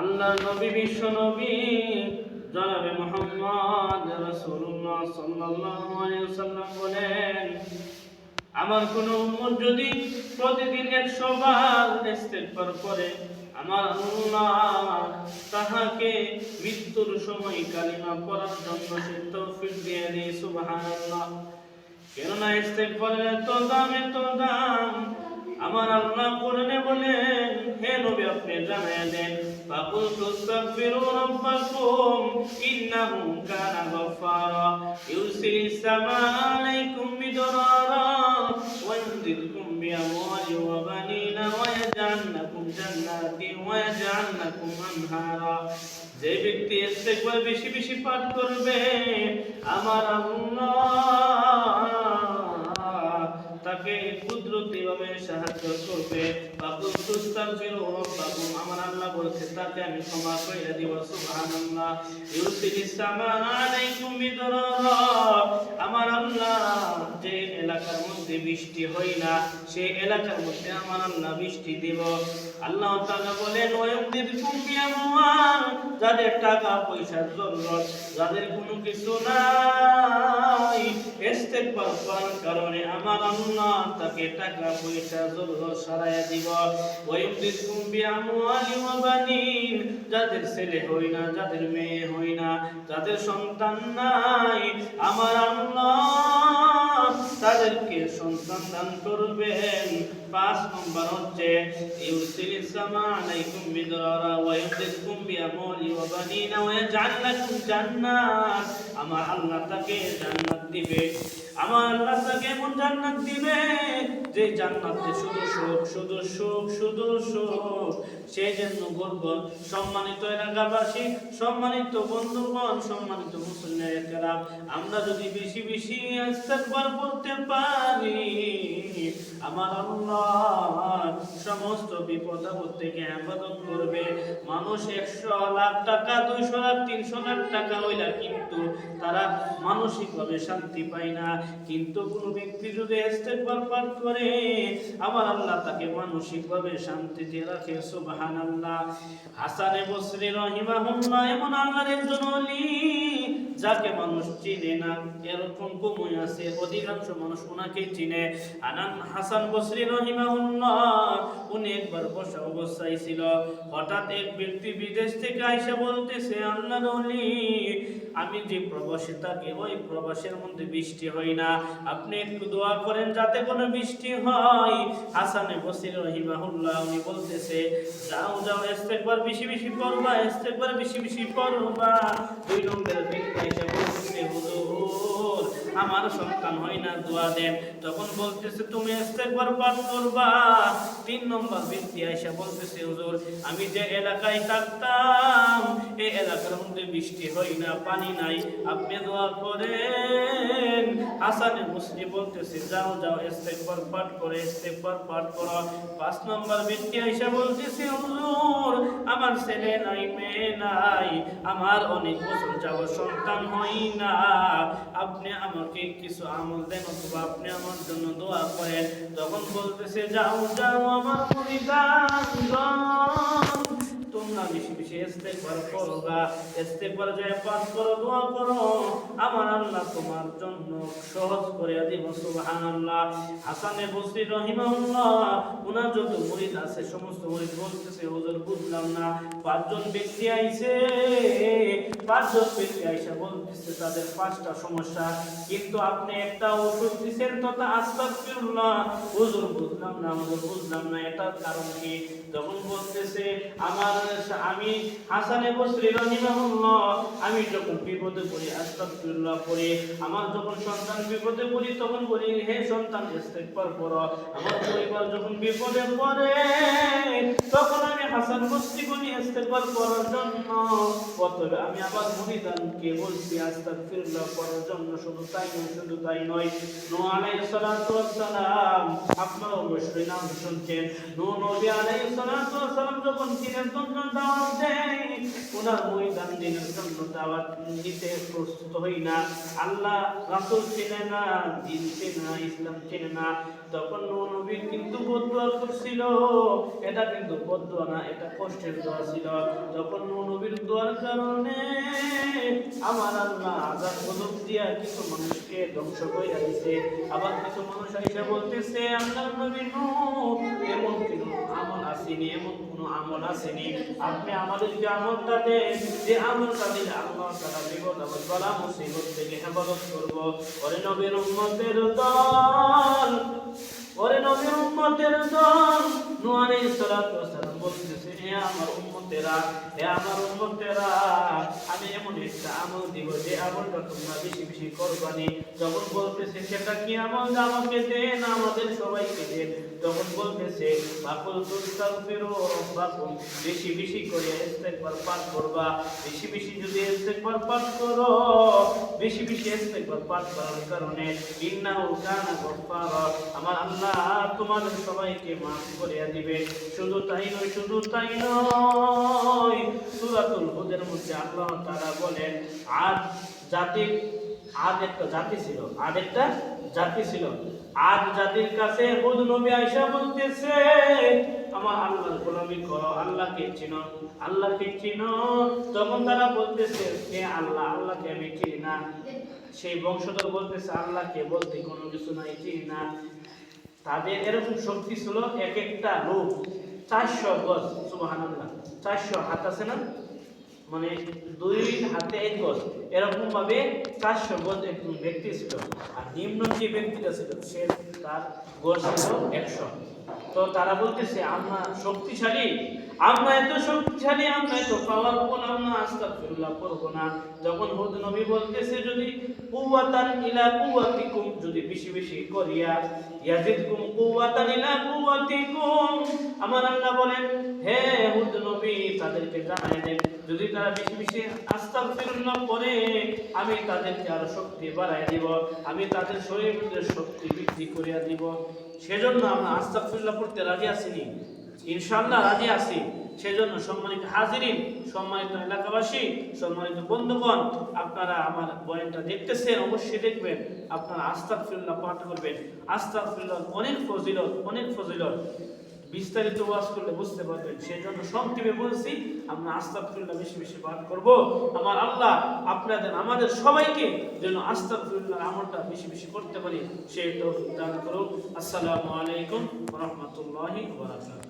আল্লাহ নবী বিশ্ব নবী জনাবে মুহাম্মদ রাসূলুল্লাহ সাল্লাল্লাহু আলাইহি ওয়াসাল্লাম বলেন, আমার কোন উম্মত যদি প্রতিদিন 100 বার ইস্তিগফার করে, আমার আল্লাহ তাহাকে মৃত্যুর সময় কালিমা পড়ার জন্য সে তৌফিক দিয়ে দেয়। সুবহানাল্লাহ। কেননা ইস্তিগফারের এত দাম। আমার আল্লাহ কোরআনে বলেন, হে নবী আপনি জানায়া দেন, ফাকুলতু আস্তাগফিরু রাব্বাকুম ইন্নাহু কানা গফফারা ইউরসিলিস সামাআ আলাইকুম মিদরারা ওয়া ইমদিদকুম বিআমওয়ালিন ওয়া বানিনা ওয়া ইয়াজআল লাকুম জান্নাতিন ওয়া ইয়াজআল লাকুম আনহারা। যে ব্যক্তি ইস্তিগফার বেশি বেশি পাঠ করবে, আমার আল্লাহ তাকে কুদরতিভাবে সাহায্য করবে। আমার আল্লাহ বলছে তাকে আমি ক্ষমা করে দিব। সুবহানাল্লাহ। ইউরসিলিস সামাআ আলাইকুম মিদরারা। আমার আল্লাহ যে এলাকার মধ্যে বৃষ্টি হয় না, সেই এলাকার মধ্যে আমার আল্লাহ বৃষ্টি দিব। আল্লাহ তাআলা বলেন, ওয়ায়ুমদিদকুম বিআমওয়াল। যাদের টাকা পয়সার জরুরত, যাদের কোনো কিছু নাই, ইস্তিগফার করার কারণে আমার আল্লাহ তাকে টাকা পয়সা জরুরত সারাইয়া দিব। ওয়ায়ুমদিদকুম বিআমওয়ালিন ওয়া বানিন। যাদের ছেলে হয় না, যাদের মেয়ে হয় না, যাদের সন্তান নাই, আমার আল্লাহ তাদেরকে সন্তান দান করবেন। 5 নম্বর হচ্ছে ইউরসিলিস সামাআ আলাইকুম মিদরারা ওয়া ইমদিদকুম বিআমওয়ালিন ওয়া বানিনা ওয়া ইয়াজআল লাকুম জান্নাত। আমার আল্লাহ তাকে জান্নাত দিবে। আমার আল্লাহ তাকে এমন জান্নাত দিবে যে জান্নাতে শুধু সুখ, শুধু সুখ, শুধু সুখ। সেই জন্য বলব, সম্মানিত এলাকাবাসী, সম্মানিত বন্ধুগণ, সম্মানিত মুসলিমের কেরাম, আমরা যদি বেশি বেশি ইস্তিগফার করতে পারি, আমার আল্লাহ সমস্ত বিপদ আপদ থেকে হেফাজত করবে। মানুষ 100 লাখ টাকা, 200 লাখ, 300 লাখ টাকা হইলা কিন্তু তারা মানসিকভাবে শান্তি পায় না। কিন্তু কোন ব্যক্তি যদি ইস্তিগফার পাঠ করে, আমার আল্লাহ তাকে মানসিকভাবে শান্তিতে রাখে। সুবহানাল্লাহ। হাসানে বসরি রাহিমাহুল্লাহ এমন আল্লাহর একজন ওলি, যাকে মানুষ চিনে না, এরকম কমই আছে, অধিকাংশ মানুষ ওনাকে চিনে। হাসান বসরি রাহিমাহুল্লাহ উনি একবার বসা অবস্থায় ছিল, হঠাৎ এক ব্যক্তি বিদেশ থেকে আইসা বলতেছে, আল্লাহর ওলি, আমি যে প্রবাসে থাকি ওই প্রবাসের মধ্যে বৃষ্টি হয় না, আপনি একটু দোয়া করেন যাতে কোনো বৃষ্টি হয়। হাসানে বসরি রাহিমাহুল্লাহ উনি বলতেছে, যাও ইস্তিগফার বেশি বেশি পড়বা, ইস্তিগফার বেশি বেশি পড়বা। 2 নম্বর ব্যক্তি এসে বলতেছে, হুজুর আমার সন্তান হয় না, দোয়া দেন। তখন বলতেছে, তুমি ইস্তিগফার পাঠ করবা। 3 নম্বর ব্যক্তি এসে বলতেছে, হুজুর আমি যে এলাকায় থাকতাম এই এলাকার মধ্যে বৃষ্টি হয় না, পানি নাই, আপনি দোয়া করেন। হাসানে বসরি বলতেছে, যাও ইস্তিগফার পাঠ করে, ইস্তিগফার পাঠ করো। 5 নম্বর ব্যক্তি এসে বলতেছে, হুজুর আমার ছেলে নাই, মেয়ে নাই, আমার অনেক বছর যাব সন্তান হয় না, আপনি আমাকে কিছু আমল দেন অথবা আপনি আমার জন্য দোয়া করেন। তখন বলতেছে, যাও আমার মুরিদানগণ, তোমরা বেশি বেশি ইস্তিগফার করবা, ইস্তিগফার যায় পাঠ করো, দোয়া করো, আমার আল্লাহ তোমার জন্য সহজ করে দিব। সুবহানাল্লাহ। হাসানে বসরি রাহিমাহুল্লাহ ওনার যত মুরিদ আছে সমস্ত মুরিদ বলতেছে, হুজুর বুঝলাম না, 5 জন ব্যক্তি আইছে, 5 জন ব্যক্তি আইসা বলতেছে তাদের 5টা সমস্যা, কিন্তু আপনি একটা ওষুধ দিবেন তো তা আস্তাগফিরুল্লাহ। হুজুর বুঝলাম না, হুজুর বুঝলাম না, এটার কারণ কি? তখন বলতেছে, আমি হাসানে বসরি রাহিমাহুল্লাহ আমি যখন বিপদে পড়ি আস্তাগফিরুল্লাহ পড়ি, আমার যখন সন্তান বিপদে পড়ি তখন বলি, হে সন্তান ইস্তিগফার করো। আমার পরিবার যখন বিপদে পড়ে তখন আমি হাসান বসরি বলি ইস্তিগফার করার জন্য। অতএব আমি আবার মুরিদানকে বলছি আস্তাগফিরুল্লাহ করার জন্য। শুধু তাই নয়, নূহ আলাইহিস সালাতু ওয়াস সালাম, আপনারা অবশ্যই নাম শুনছেন, নূহ নবী আলাইহিস সালাতু ওয়াস সালাম যখন দিনের জন্য দাওয়াত দেয়, ওনার মুরিদান দিনের জন্য দাওয়াত দিতে প্রস্তুত হই না। আল্লাহ রাসূল চেনে না, দিন চেনে না, ইসলাম চেনে না, তখন নূহ নবী কিন্তু বদদুয়া করছিল। এটা কিন্তু বদদুয়া না, এটা কষ্টের দোয়া ছিল। যখন নবীর দোয়ার কারণে আমার আল্লাহ আযাব গজব দিয়া কিছু মানুষকে ধ্বংস করে দিয়েছে। আবার কিছু মানুষ এসে বলতেছে আল্লাহর নবী নূহ এমন কোন আমল আসেনি, এমন কোন আমল আসেনি, আপনি আমাদেরকে আমলটা দেন যে আমলটা দিলে আল্লাহ তাআলা বিপদ আপদ বালা মুসিবত থেকে হেফাজত করব। ওরে নবীর উম্মতের দল, ওরে নবীর উম্মতের দল, নূহ আলাইহিস সালাতু ওয়াস সালাম বলতেছে হে আমার উম্মতেরা, হে আমার উম্মতেরা, আমি এমন একটা আমল দিব যে আমলটা তোমরা বেশি বেশি করবানি। যখন বলতেছে সেটা কি আমল, আমাকে দেন, আমাদের সবাইকে দেন। যখন বলতেছে বাকুল তুস্তাগফিরু রাব্বাকুম, বেশি বেশি করে ইস্তিগফার পাঠ করবা। বেশি বেশি যদি ইস্তিগফার পাঠ করো, বেশি বেশি ইস্তিগফার পাঠ করার কারণে ইন্নাহু কানা গফফারা, আমার আল্লাহ তোমাদের সবাইকে মাফ করে দিবে। শুধু তাই নয়, শুধু তাই নয়, সূরাতুল হুদের মধ্যে আল্লাহ তাআলা বলেন আদ জাতির, আদ একটা জাতি ছিল, আদ একটা জাতি ছিল। আদ জাতির কাছে হুদ নবী আয়েশা বলতেছে আমার আল্লাহর গোলামি করো, আল্লাহকে চিনো, আল্লাহকে চিনো। তখন তারা বলতেছে হে আল্লাহ, আল্লাহকে আমি চিনি না। সেই বংশধর বলতেছে আল্লাহকে বলতে কোনো কিছু নাই, চিনি না। তাদের এরকম শক্তি ছিল, এক একটা লোক 400 গজ, সুবহানাল্লাহ, 400 হাত আছে না, মানে 2 হাতে 1 গজ, এরকম ভাবে 400 গজ একজন ব্যক্তি ছিল। আর নিম্ন যে ব্যক্তিটা ছিল সে তার গজ ছিল 100। তো তারা বলতেছে আমরা শক্তিশালী, আমরা এত শক্তিশালী, আমরা এত পাওয়ারফুল, আমরা আস্তাগফিরুল্লাহ করব না। যখন হুদ নবী বলতেছে যদি কুওয়াতান ইলা কুওয়াতিকুম, যদি বেশি বেশি করিয়া ইয়াজিদকুম কুওয়াতান ইলা কুওয়াতিকুম, আমার আল্লাহ বলেন হে হুদ নবী তাদেরকে জানাই দেন যদি তারা বেশি বেশি আস্তাগফিরুল্লাহ করে আমি তাদেরকে আরো শক্তি বাড়ায় দিব, আমি তাদের শরীরের শক্তি বৃদ্ধি করিয়া দিব। সেজন্য আমরা আস্তাগফিরুল্লাহ পড়তে রাজি আছিনি, ইনশাআল্লাহ রাজি আছি। সেজন্য সম্মানিত হাজিরিন, সম্মানিত এলাকাবাসী, সম্মানিত বন্ধুগণ, আপনারা আমার বয়ানটা দেখতেছেন, অবশ্যই দেখবেন, আপনারা আস্তাগফিরুল্লাহ পাঠ করবেন। আস্তাগফিরুল্লাহ অনেক ফজিলত, অনেক ফজিলত, বিস্তারিত ওয়াজ করলে বুঝতে পারবেন। সেজন্য সংক্ষেপে বলছি আমরা আস্তাগফিরুল্লাহ বেশি বেশি পাঠ করব। আমার আল্লাহ আপনাদের আমাদের সবাইকে যেন আস্তাগফিরুল্লাহ আমলটা বেশি বেশি করতে পারি সেই তৌফিক দান করুন। আসসালামু আলাইকুম ওয়া রাহমাতুল্লাহি ওয়া বারাকাতুহু।